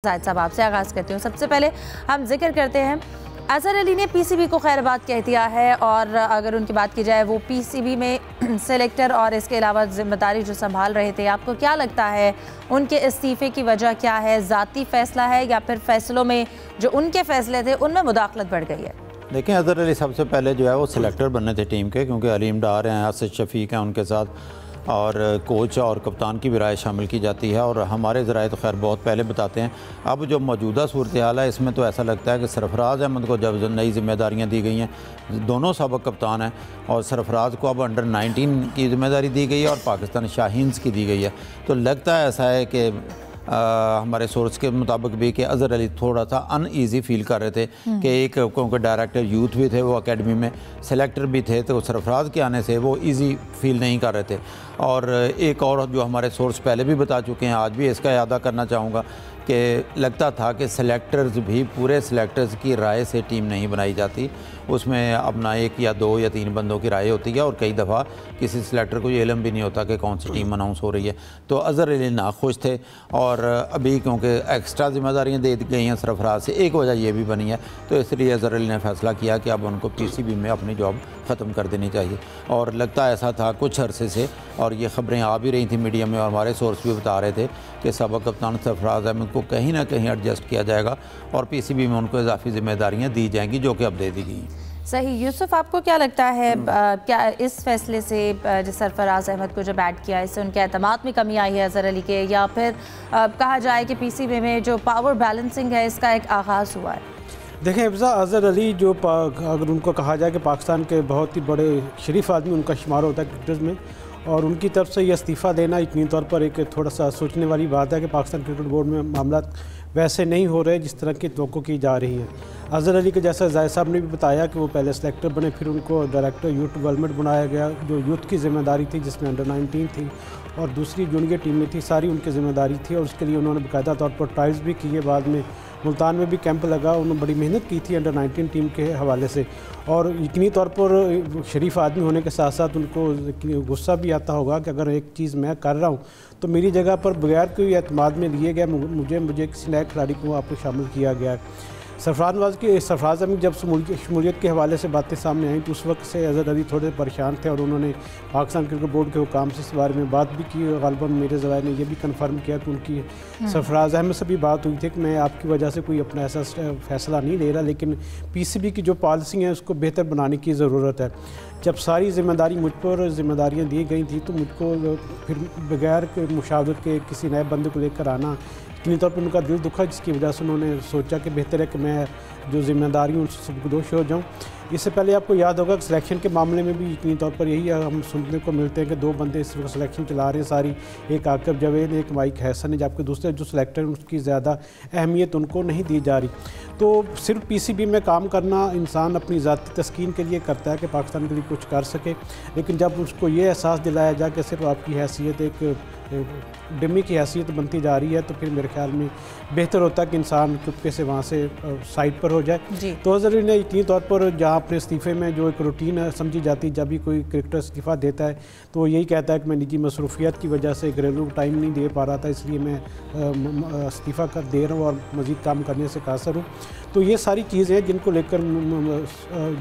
जाहिद साहब आपसे आगाज़ करती हूँ। सबसे पहले हम जिक्र करते हैं अजहर अली ने पीसीबी को खैरबाद कह दिया है और अगर उनकी बात की जाए वो पीसीबी में सेलेक्टर और इसके अलावा जिम्मेदारी जो संभाल रहे थे, आपको क्या लगता है उनके इस्तीफे की वजह क्या है? ज़ाती फैसला है या फिर फैसलों में जो उनके फैसले थे उनमें मुदाखलत बढ़ गई है? देखिए, अजहर अली सबसे पहले जो है वो सिलेक्टर बनने थे टीम के, क्योंकि अलीम डार हैं, आसिफ शफीक हैं उनके साथ, और कोच और कप्तान की भी राय शामिल की जाती है। और हमारे ज़राए तो खैर बहुत पहले बताते हैं। अब जो मौजूदा सूरत हाल है इसमें तो ऐसा लगता है कि सरफराज अहमद को जब नई जिम्मेदारियां दी गई हैं, दोनों सबक कप्तान हैं, और सरफराज को अब अंडर 19 की जिम्मेदारी दी गई है और पाकिस्तान शाहीन्स की दी गई है। तो लगता है ऐसा है कि हमारे सोर्स के मुताबिक भी कि अजहर अली थोड़ा सा अनईज़ी फील कर रहे थे कि एक क्योंकि डायरेक्टर यूथ भी थे वो एकेडमी में, सेलेक्टर भी थे, तो सरफराज के आने से वो इजी फील नहीं कर रहे थे। और एक और जो हमारे सोर्स पहले भी बता चुके हैं, आज भी इसका यादा करना चाहूँगा कि लगता था कि सेलेक्टर्स भी पूरे सेलेक्टर्स की राय से टीम नहीं बनाई जाती, उसमें अपना एक या दो या तीन बंदों की राय होती है, और कई दफ़ा किसी सेलेक्टर को ये इल्म भी नहीं होता कि कौन सी टीम अनाउंस हो रही है। तो अजहर अली नाखुश थे, और अभी क्योंकि एक्स्ट्रा जिम्मेदारियाँ दे गई हैं सरफराज से, एक वजह ये भी बनी है, तो इसलिए अजहर अली ने फैसला किया कि अब उनको पीसीबी में अपनी जॉब ख़त्म कर देनी चाहिए। और लगता ऐसा था कुछ अरसे से, और ये ख़बरें आ भी रही थी मीडिया में, और हमारे सोर्स भी बता रहे थे कि सबक कप्तान सरफराज अहमद को कहीं ना कहीं एडजस्ट किया जाएगा और पीसीबी में उनको इजाफी जिम्मेदारियाँ दी जाएंगी, जो कि अब दे दी गई। सही। यूसुफ, आपको क्या लगता है क्या इस फैसले से जो सरफराज अहमद को जब ऐड किया, इससे उनके एतमाद में कमी आई है अजहर अली के, या फिर कहा जाए कि पीसीबी में जो पावर बैलेंसिंग है इसका एक आगाज़ हुआ है? देखें हिफ्ज़ा, अजहर अली जो अगर उनको कहा जाए कि पाकिस्तान के बहुत ही बड़े शरीफ आदमी उनका शुमार होता है क्रिकेटर्स में, और उनकी तरफ से ये इस्तीफ़ा देना यकीनी तौर पर एक थोड़ा सा सोचने वाली बात है कि पाकिस्तान क्रिकेट बोर्ड में मामला वैसे नहीं हो रहे जिस तरह की तवक्को की जा रही है। अजहर अली के जैसा जाहिद साहब ने भी बताया कि वो पहले सेलेक्टर बने, फिर उनको डायरेक्टर यूथ डेवलपमेंट बनाया गया, जो यूथ की ज़िम्मेदारी थी जिसमें अंडर 19 थी और दूसरी जूनियर टीमें थी, सारी उनकी ज़िम्मेदारी थी, और उसके लिए उन्होंने बाकायदा तौर पर ट्रायल्स भी किए। बाद में मुल्तान में भी कैंप लगा, उन्होंने बड़ी मेहनत की थी अंडर 19 टीम के हवाले से, और यकीनी तौर पर शरीफ आदमी होने के साथ साथ उनको गुस्सा भी आता होगा कि अगर एक चीज़ मैं कर रहा हूँ तो मेरी जगह पर बगैर कोई एतमाद में लिए गए मुझे किसी नए खिलाड़ी को आपको शामिल किया गया है। सरफराज अहमद जब शमूलियत के हवाले से बातें सामने आई तो उस वक्त से अजहर अली थोड़े परेशान थे, और उन्होंने पाकिस्तान क्रिकेट बोर्ड के हुकाम से इस बारे में बात भी की, और गालिबन मेरे ज़राए ने यह भी कन्फर्म किया कि उनकी सरफराज अहमद से भी बात हुई थी कि मैं आपकी वजह से कोई अपना ऐसा फैसला नहीं ले रहा, लेकिन पीसीबी की जो पॉलिसी है उसको बेहतर बनाने की ज़रूरत है। जब सारी ज़िम्मेदारी मुझ पर ज़िम्मेदारियाँ दी गई थी तो मुझको फिर बगैर मुशावरत के किसी नए बंदे को लेकर आना यकीनी तौर पर उनका दिल दुखा, जिसकी वजह से उन्होंने सोचा कि बेहतर है कि मैं जो जिम्मेदारी हूँ उससे सबकदोश हो जाऊँ। इससे पहले आपको याद होगा कि सिलेक्शन के मामले में भी यकीनी तौर पर यही हम सुनने को मिलते हैं कि दो बंदे इस वक्त सिलेक्शन चला रहे हैं सारी, एक आकिब जावेद, एक माइक हैसन है, जबकि दूसरे जो सिलेक्टर हैं उसकी ज़्यादा अहमियत उनको नहीं दी जा रही। तो सिर्फ पीसीबी में काम करना इंसान अपनी ज़ाती तस्कीन के लिए करता है कि पाकिस्तान के लिए कुछ कर सके, लेकिन जब उसको ये एहसास दिलाया जाए कि सिर्फ आपकी हैसियत एक डमी की हैसियत बनती जा रही है, तो फिर मेरे ख्याल में बेहतर होता है कि इंसान चुपके से वहाँ से साइड पर हो जाए। तो अजहर अली ने यकीनी तौर पर जहाँ अपने इस्तीफ़े में जो एक रूटीन समझी जाती है, जब भी कोई क्रिकेटर इस्तीफ़ा देता है तो यही कहता है कि मैं निजी मसरूफियत की वजह से घरेलू टाइम नहीं दे पा रहा था, इसलिए मैं इस्तीफ़ा कर दे रहा हूँ और मज़ीद काम करने से कासर हूँ। तो ये सारी चीज़ें जिनको लेकर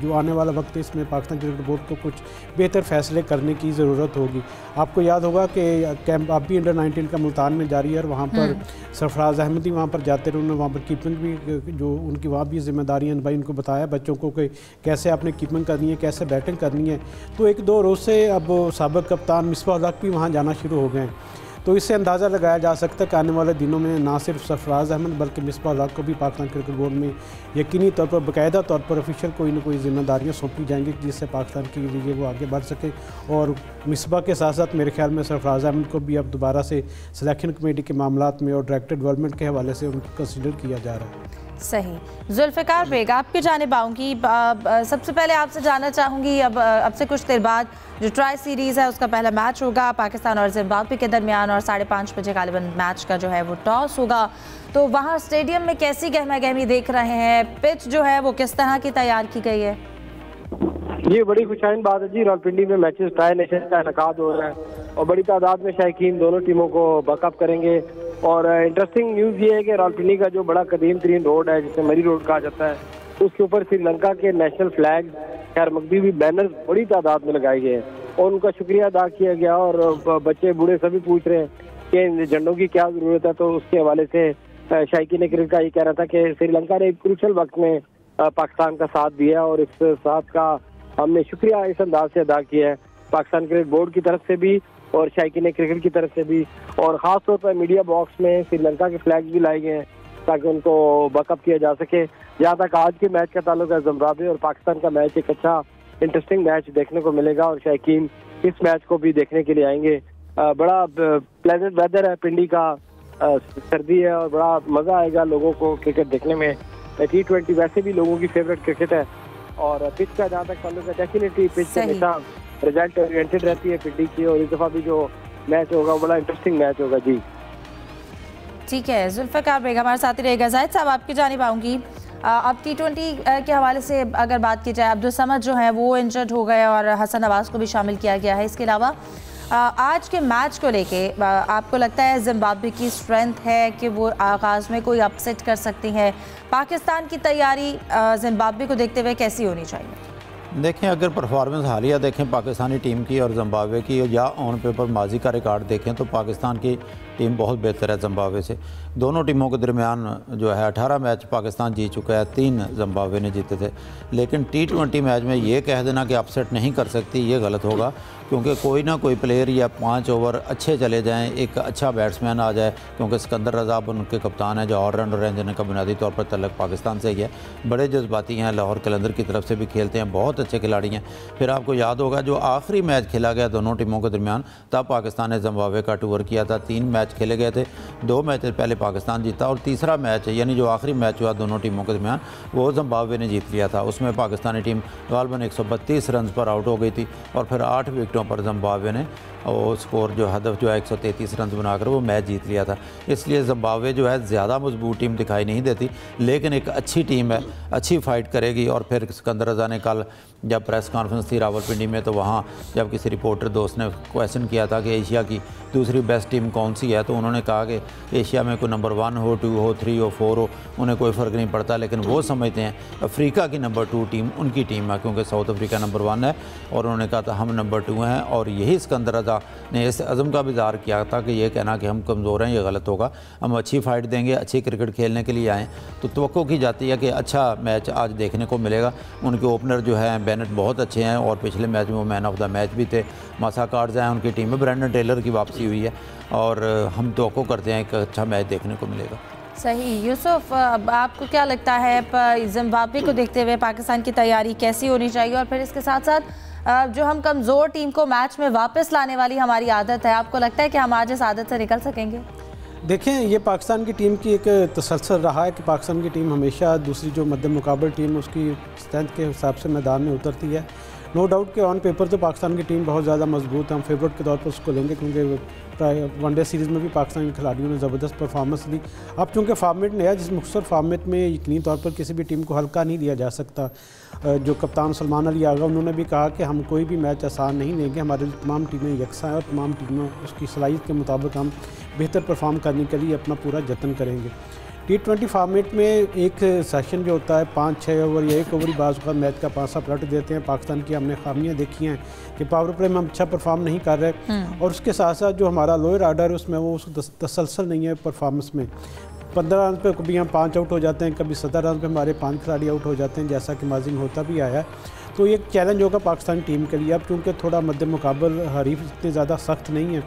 जो आने वाला वक्त है इसमें पाकिस्तान क्रिकेट बोर्ड को कुछ बेहतर फैसले करने की ज़रूरत होगी। आपको याद होगा कि कैंप अब भी अंडर 19 का मुल्तान में जारी है, और वहाँ पर सरफराज अहमद ही वहाँ पर जाते रहे, उन्होंने वहाँ पर कीपिंग भी जो उनकी वहाँ भी जिम्मेदारियाँ भाई उनको बताया बच्चों को कि कैसे आपने कीपिंग करनी है, कैसे बैटिंग करनी है। तो एक दो रोज़ से अब साबिक़ कप्तान मिसबाह उल हक भी वहाँ जाना शुरू हो गए हैं। तो इससे अंदाज़ा लगाया जा सकता है कि आने वाले दिनों में ना सिर्फ सरफराज अहमद बल्कि मिसबाह उल हक को भी पाकिस्तान क्रिकेट बोर्ड में यकीनी तौर पर बाकायदा तौर पर ऑफिशियल कोई ना कोई जिम्मेदारियाँ सौंपी जाएंगी, जिससे पाकिस्तान के लिए वो आगे बढ़ सके। और मिसबाह के साथ साथ मेरे ख्याल में सरफराज अहमद को भी अब दोबारा से सिलेक्शन कमेटी के मामलात में और डायरेक्टर डेवलपमेंट के हवाले से उनको कंसिडर किया जा रहा है। सही। जुल्फ़िकार बेग, आपकी जानिब आऊँगी। सबसे पहले आपसे जानना चाहूँगी, अब से कुछ देर बाद जो ट्राई सीरीज़ है उसका पहला मैच होगा पाकिस्तान और जिम्बाब्वे के दरमियान, और 5:30 बजे गालिबन मैच का जो है वो टॉस होगा। तो वहाँ स्टेडियम में कैसी गहमा गहमी देख रहे हैं? पिच जो है वो किस तरह की तैयार की गई है? ये बड़ी खुशाइन बात है जी, रावलपिंडी में मैचेस ट्राई नेशन का इनेकाद हो रहा है और बड़ी तादाद में शायकीन दोनों टीमों को बकअप करेंगे। और इंटरेस्टिंग न्यूज़ ये है कि रावलपिंडी का जो बड़ा कदीम तरीन रोड है, जिसे मरी रोड कहा जाता है, उसके ऊपर श्रीलंका के नेशनल फ्लैग खैर मकदूमी बैनर बड़ी तादाद में लगाए गए हैं और उनका शुक्रिया अदा किया गया। और बच्चे बूढ़े सभी पूछ रहे हैं कि इन झंडों की क्या ज़रूरत है, तो उसके हवाले से शायकीन क्रिकेट का ये कह रहा था कि श्रीलंका ने एक क्रूशल वक्त में पाकिस्तान का साथ दिया और इस साथ का हमने शुक्रिया इस अंदाज से अदा किया है, पाकिस्तान क्रिकेट बोर्ड की तरफ से भी और शायकीन क्रिकेट की तरफ से भी। और ख़ास तौर पर मीडिया बॉक्स में श्रीलंका के फ्लैग भी लाए गए हैं ताकि उनको बकअप किया जा सके। जहाँ तक आज के मैच का ताल्लुक है, जिम्बाब्वे और पाकिस्तान का मैच एक अच्छा इंटरेस्टिंग मैच देखने को मिलेगा और शायकीन इस मैच को भी देखने के लिए आएंगे। बड़ा प्लेजेंट वेदर है, पिंडी का सर्दी है और बड़ा मज़ा आएगा लोगों को क्रिकेट देखने में। T20 वैसे भी लोगों की फेवरेट क्रिकेट है और पिच का जहाँ तक ताल्लुक है डेफिनेटली पिच हमेशा रिजल्ट ओरिएंटेड रहती है पिंडी की और इस दफ़ा भी जो मैच होगा वो बड़ा इंटरेस्टिंग मैच होगा। जी ठीक है, जुल्फ़िकार बेग हमारे साथ ही रहेगा। जाहिद साहब आपकी जानिब आऊँगी। अब T20 के हवाले से अगर बात की जाए, अब्दुल समद जो है वो इंजर्ड हो गए और हसन नवाज़ को भी शामिल किया गया है। इसके अलावा आज के मैच को लेके आपको लगता है जिम्बाब्वे की स्ट्रेंथ है कि वो आगाज़ में कोई अपसेट कर सकती हैं? पाकिस्तान की तैयारी जिम्बाब्वे को देखते हुए कैसी होनी चाहिए? देखें, अगर परफॉर्मेंस हालिया देखें पाकिस्तानी टीम की और जिम्बाब्वे की या ऑन पेपर माजी का रिकॉर्ड देखें तो पाकिस्तान की टीम बहुत बेहतर है जिम्बाब्वे से। दोनों टीमों के दरमियान जो है 18 मैच पाकिस्तान जीत चुका है, 3 जिम्बाब्वे ने जीते थे। लेकिन T20 मैच में ये कह देना कि अपसेट नहीं कर सकती ये गलत होगा, क्योंकि कोई ना कोई प्लेयर या 5 ओवर अच्छे चले जाएं, एक अच्छा बैट्समैन आ जाए, क्योंकि सिकंदर रजा उनके कप्तान है जो ऑलराउंडर हैं जिनका बुनियादी तौर पर तल्लुक पाकिस्तान से ही है, बड़े जज्बाती हैं, लाहौर कलंदर की तरफ से भी खेलते हैं, बहुत अच्छे खिलाड़ी हैं। फिर आपको याद होगा जो आखिरी मैच खेला गया दोनों टीमों के दरमियान, तब पाकिस्तान ने जिम्बाब्वे का टूर किया था, 3 मैच खेले गए थे, 2 मैच पहले पाकिस्तान जीता और तीसरा मैच यानी जो आखिरी मैच हुआ दोनों टीमों के दरमियान वो जिम्बाब्वे ने जीत लिया था। उसमें पाकिस्तानी टीम गालबन 132 रन पर आउट हो गई थी और फिर 8 विकेटों पर जिम्बाब्वे ने और स्कोर जो हदफ जो है 133 रन बनाकर वो मैच जीत लिया था। इसलिए जिम्बाब्वे जो है ज़्यादा मजबूत टीम दिखाई नहीं देती, लेकिन एक अच्छी टीम है, अच्छी फाइट करेगी। और फिर सिकंदर रजा ने कल जब प्रेस कॉन्फ्रेंस थी रावलपिंडी में, तो वहाँ जब किसी रिपोर्टर दोस्त ने क्वेश्चन किया था कि एशिया की दूसरी बेस्ट टीम कौन सी है, तो उन्होंने कहा कि एशिया में कोई नंबर 1 हो, 2 हो, 3 हो, 4 हो, उन्हें कोई फ़र्क नहीं पड़ता, लेकिन वो समझते हैं अफ्रीका की नंबर 2 टीम उनकी टीम है, क्योंकि साउथ अफ्रीका नंबर 1 है और उन्होंने कहा था हम नंबर 2 हैं। और यही सिकंदर रजा ने इस अज़म का भी इज़हार किया था कि ये कहना कि हम कमज़ोर हैं ये गलत होगा, हम अच्छी फ़ाइट देंगे, अच्छी क्रिकेट खेलने के लिए आएँ। तो तवक्को की जाती है कि अच्छा मैच आज देखने को मिलेगा। उनके ओपनर जो हैं बेनेट बहुत अच्छे हैं और पिछले मैच में वो मैन ऑफ द मैच भी थे। मासा कार्ड्स हैं उनकी टीम में, ब्रेंडन टेलर की वापसी हुई है और हम तवक्को करते हैं एक अच्छा मैच देखने को मिलेगा। सही। यूसुफ, आपको क्या लगता है जिम्बाब्वे को देखते हुए पाकिस्तान की तैयारी कैसी होनी चाहिए? और फिर इसके साथ साथ जो हम कमज़ोर टीम को मैच में वापस लाने वाली हमारी आदत है, आपको लगता है कि हम आज इस आदत से निकल सकेंगे? देखें, ये पाकिस्तान की टीम की एक तसलसल रहा है कि पाकिस्तान की टीम हमेशा दूसरी जो मद्दे मुकाबल टीम उसकी स्ट्रेंथ के हिसाब से मैदान में उतरती है। नो डाउट कि ऑन पेपर तो पाकिस्तान की टीम बहुत ज़्यादा मजबूत है, हम फेवरेट के तौर पर उसको लेंगे, क्योंकि वनडे सीरीज़ में भी पाकिस्तानी खिलाड़ियों ने ज़बरदस्त परफॉर्मेंस दी। अब चूँकि फॉर्मेट नया, जिस मुख्तसर फॉर्मेट में यकीनी तौर पर किसी भी टीम को हल्का नहीं लिया जा सकता। जो कप्तान सलमान अली आगा उन्होंने भी कहा कि हम कोई भी मैच आसान नहीं लेंगे, हमारे तमाम टीमें यकसा हैं और तमाम टीमें उसकी सलाहियत के मुताबिक हम बेहतर परफॉर्म करने के लिए अपना पूरा जतन करेंगे। T20 फॉर्मेट में एक सेशन जो होता है 5-6 ओवर या 1 ओवर ही बाज़ का मैच का 5 पलट देते हैं। पाकिस्तान की हमने खामियां देखी हैं कि पावर प्ले में हम अच्छा परफॉर्म नहीं कर रहे और उसके साथ साथ जो हमारा लोअर आर्डर है उसमें वो तसलसल नहीं है परफॉर्मेंस में। 15 रन पे कभी हम 5 आउट हो जाते हैं, कभी 17 रन पे हमारे 5 खिलाड़ी आउट हो जाते हैं, जैसा कि माजी में होता भी आया है। तो ये चैलेंज होगा पाकिस्तानी टीम के लिए। अब क्योंकि थोड़ा मद्दे मुकाबल हरीफ इतने ज़्यादा सख्त नहीं है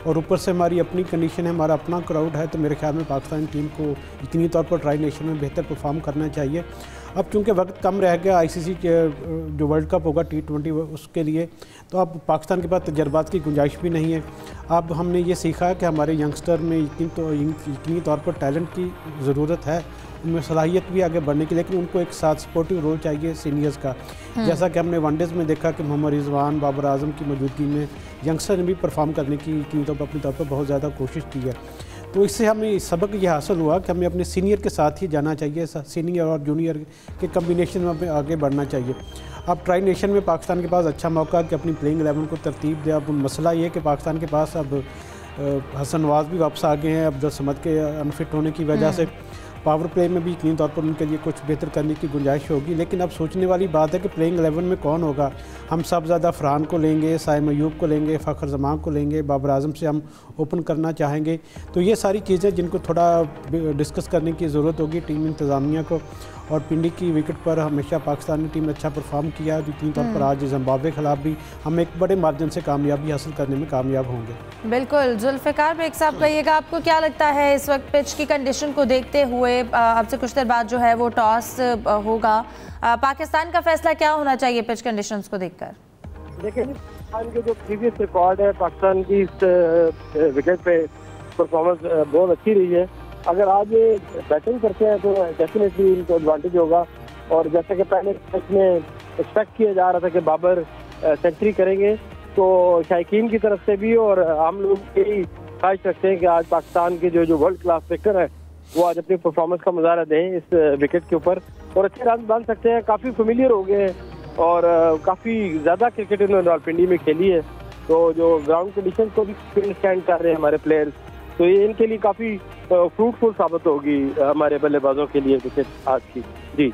और ऊपर से हमारी अपनी कंडीशन है, हमारा अपना क्राउड है, तो मेरे ख्याल में पाकिस्तानी टीम को यकीनी तौर पर ट्राई नेशन में बेहतर परफॉर्म करना चाहिए। अब चूँकि वक्त कम रह गया, ICC के जो वर्ल्ड कप होगा T20 उसके लिए, तो अब पाकिस्तान के पास तजर्बात की गुंजाइश भी नहीं है। अब हमने ये सीखा है कि हमारे यंगस्टर में यकीनी तौर पर टैलेंट की ज़रूरत है, उनमें सलाहियत भी आगे बढ़ने की, लेकिन उनको एक साथ सपोर्टिव रोल चाहिए सीनियर्स का। जैसा कि हमने वनडेज़ में देखा कि मोहम्मद रिजवान, बाबर आजम की मौजूदगी में यंगस्टर ने भी परफॉर्म करने की यकीनी तौर पर अपने तौर पर बहुत ज़्यादा कोशिश की है। तो इससे हमें सबक ये हासिल हुआ कि हमें अपने सीनियर के साथ ही जाना चाहिए, सीनियर और जूनियर के कम्बिनेशन में हमें आगे बढ़ना चाहिए। अब ट्राई नेशन में पाकिस्तान के पास अच्छा मौका कि अपनी प्लेइंग 11 को तरतीब दे। अब मसला ये है कि पाकिस्तान के पास अब हसन नवाज भी वापस आ गए हैं, अब्दुल समद के अनफिट होने की वजह से पावर प्ले में भी यकीनी तौर पर उनके लिए कुछ बेहतर करने की गुंजाइश होगी। लेकिन अब सोचने वाली बात है कि प्लेइंग 11 में कौन होगा। हम सब ज़्यादा फरहान को लेंगे, साइम अयूब को लेंगे, फ़खर जमान को लेंगे, बाबर आजम से हम ओपन करना चाहेंगे। तो ये सारी चीज़ें जिनको थोड़ा डिस्कस करने की ज़रूरत होगी टीम इंतज़ामिया को। और पिंडी की विकेट पर हमेशा पाकिस्तानी टीम ने अच्छा परफॉर्म किया, यकीनी तौर पर आज जिम्बाब्वे के खिलाफ भी हम एक बड़े मार्जिन से कामयाबी हासिल करने में कामयाब होंगे। बिल्कुल। जुल्फ़िकार बेग साहब, कहिएगा आपको क्या लगता है इस वक्त पिच की कंडीशन को देखते हुए, अब से कुछ देर बाद जो है वो टॉस होगा, पाकिस्तान का फैसला क्या होना चाहिए पिच कंडीशंस को देखकर? देखिए, पाकिस्तान के जो प्रीवियस रिकॉर्ड है, पाकिस्तान की इस विकेट पे परफॉर्मेंस बहुत अच्छी रही है। अगर आज ये बैटिंग करते हैं तो डेफिनेटली इनको एडवांटेज होगा। और जैसे कि पहले मैच में एक्सपेक्ट किया जा रहा था कि बाबर सेंचुरी करेंगे, तो शायकीन की तरफ से भी और हम लोग यही ख्वाहिश रखते हैं कि आज पाकिस्तान के जो वर्ल्ड क्लास पिकर है वो आज अपनी परफॉर्मेंस का मुजाहरा दें इस विकेट के ऊपर और अच्छे रन बन सकते हैं। काफ़ी फेमिलियर हो गए हैं और काफ़ी ज़्यादा क्रिकेट इन्होंने रावलपिंडी में खेली है, तो जो ग्राउंड कंडीशन को भी स्टैंड कर रहे हैं हमारे प्लेयर्स, तो ये इनके लिए काफ़ी फ्रूटफुल साबित होगी हमारे बल्लेबाजों के लिए विकेट आज की। जी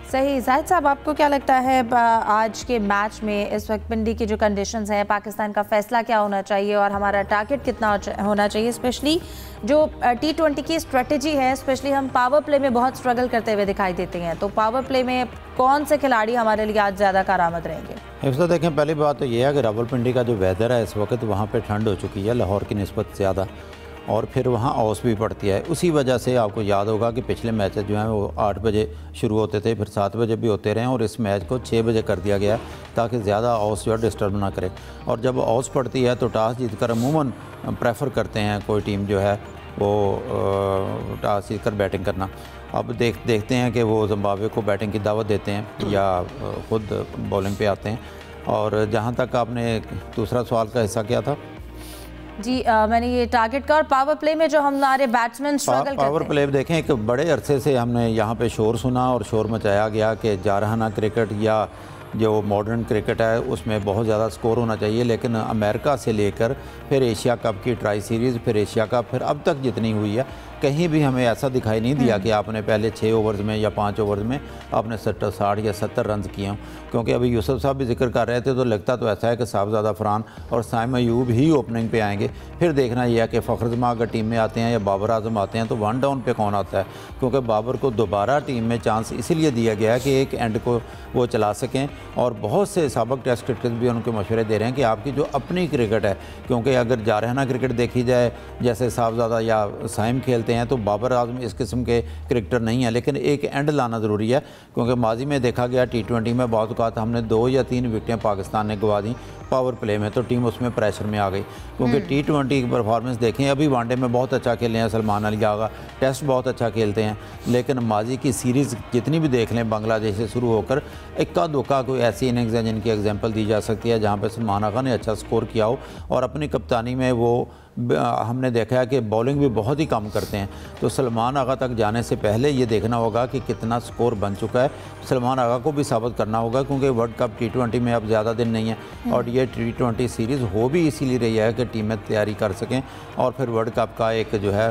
सही। जाहिद साहब, आपको क्या लगता है आज के मैच में इस वक्त पिंडी की जो कंडीशंस हैं, पाकिस्तान का फैसला क्या होना चाहिए और हमारा टारगेट कितना होना चाहिए? स्पेशली जो T20 की स्ट्रेटजी है, स्पेशली हम पावर प्ले में बहुत स्ट्रगल करते हुए दिखाई देते हैं, तो पावर प्ले में कौन से खिलाड़ी हमारे लिए आज ज़्यादा कारआमद रहेंगे? हिफ्ज़ा, देखें, पहली बात तो ये है कि रावलपिंडी का जो वेदर है इस वक्त वहाँ पे ठंड हो चुकी है लाहौर की निस्बत ज़्यादा, और फिर वहाँ औस भी पड़ती है। उसी वजह से आपको याद होगा कि पिछले मैचेस जो हैं वो 8 बजे शुरू होते थे, फिर 7 बजे भी होते रहे, और इस मैच को 6 बजे कर दिया गया ताकि ज़्यादा औस जो है डिस्टर्ब ना करे। और जब औस पड़ती है तो टॉस जीतकर अमूमन प्रेफर करते हैं कोई टीम जो है वो टॉस जीतकर बैटिंग करना। अब देखते हैं कि वो जिम्बाब्वे को बैटिंग की दावत देते हैं या ख़ुद बॉलिंग पे आते हैं। और जहाँ तक आपने दूसरा सवाल का हिस्सा क्या था? जी मैंने ये टारगेट का और पावर प्ले में जो हमारे बैट्समैन स्ट्रगल करते हैं। पावर प्ले देखें, एक बड़े अरसे से हमने यहाँ पे शोर सुना और शोर मचाया गया कि जारहाना क्रिकेट या जो मॉडर्न क्रिकेट है उसमें बहुत ज़्यादा स्कोर होना चाहिए, लेकिन अमेरिका से लेकर फिर एशिया कप की ट्राई सीरीज़, फिर एशिया कप, फिर अब तक जितनी हुई है, कहीं भी हमें ऐसा दिखाई नहीं दिया कि आपने पहले 6 ओवर्स में या 5 ओवर्स में आपने 60 या 70 रन किए हों। क्योंकि अभी यूसुफ साहब भी जिक्र कर रहे थे तो लगता तो ऐसा है कि साहबजादा फरहान और साइम अयूब ही ओपनिंग पे आएंगे। फिर देखना यह है कि फ़खर जमान अगर टीम में आते हैं या बाबर आजम आते हैं तो 1 डाउन पे कौन आता है, क्योंकि बाबर को दोबारा टीम में चांस इसीलिए दिया गया है कि एक एंड को वो चला सकें। और बहुत से साबिक टेस्ट क्रिकेट भी उनके मशवरे दे रहे हैं कि आपकी जो अपनी क्रिकेट है, क्योंकि अगर जारहाना क्रिकेट देखी जाए जैसे साहबजादा या साइम खेलते हैं तो बाबर आजम इस किस्म के क्रिकेटर नहीं है, लेकिन एक एंड लाना ज़रूरी है। क्योंकि माजी में देखा गया T20 में बहुत औक़ात हमने 2 या 3 विकेटें पाकिस्तान ने गंवा दी पावर प्ले में, तो टीम उसमें प्रेशर में आ गई। क्योंकि T20 की परफॉर्मेंस देखें, अभी वनडे में बहुत अच्छा खेले हैं सलमान अली आगा, टेस्ट बहुत अच्छा खेलते हैं, लेकिन माजी की सीरीज़ जितनी भी देख लें बांग्लादेश से शुरू होकर, इक्का दुक्का कोई ऐसी इनिंग्स है जिनकी एग्जाम्पल दी जा सकती है जहाँ पर सलमान आगा ने अच्छा स्कोर किया हो। और अपनी कप्तानी में वो हमने देखा है कि बॉलिंग भी बहुत ही कम करते हैं। तो सलमान आगा तक जाने से पहले ये देखना होगा कि कितना स्कोर बन चुका है। सलमान आगा को भी साबित करना होगा, क्योंकि वर्ल्ड कप T20 में अब ज़्यादा दिन नहीं है और ये T20 सीरीज़ हो भी इसीलिए रही है कि टीमें तैयारी कर सकें और फिर वर्ल्ड कप का एक जो है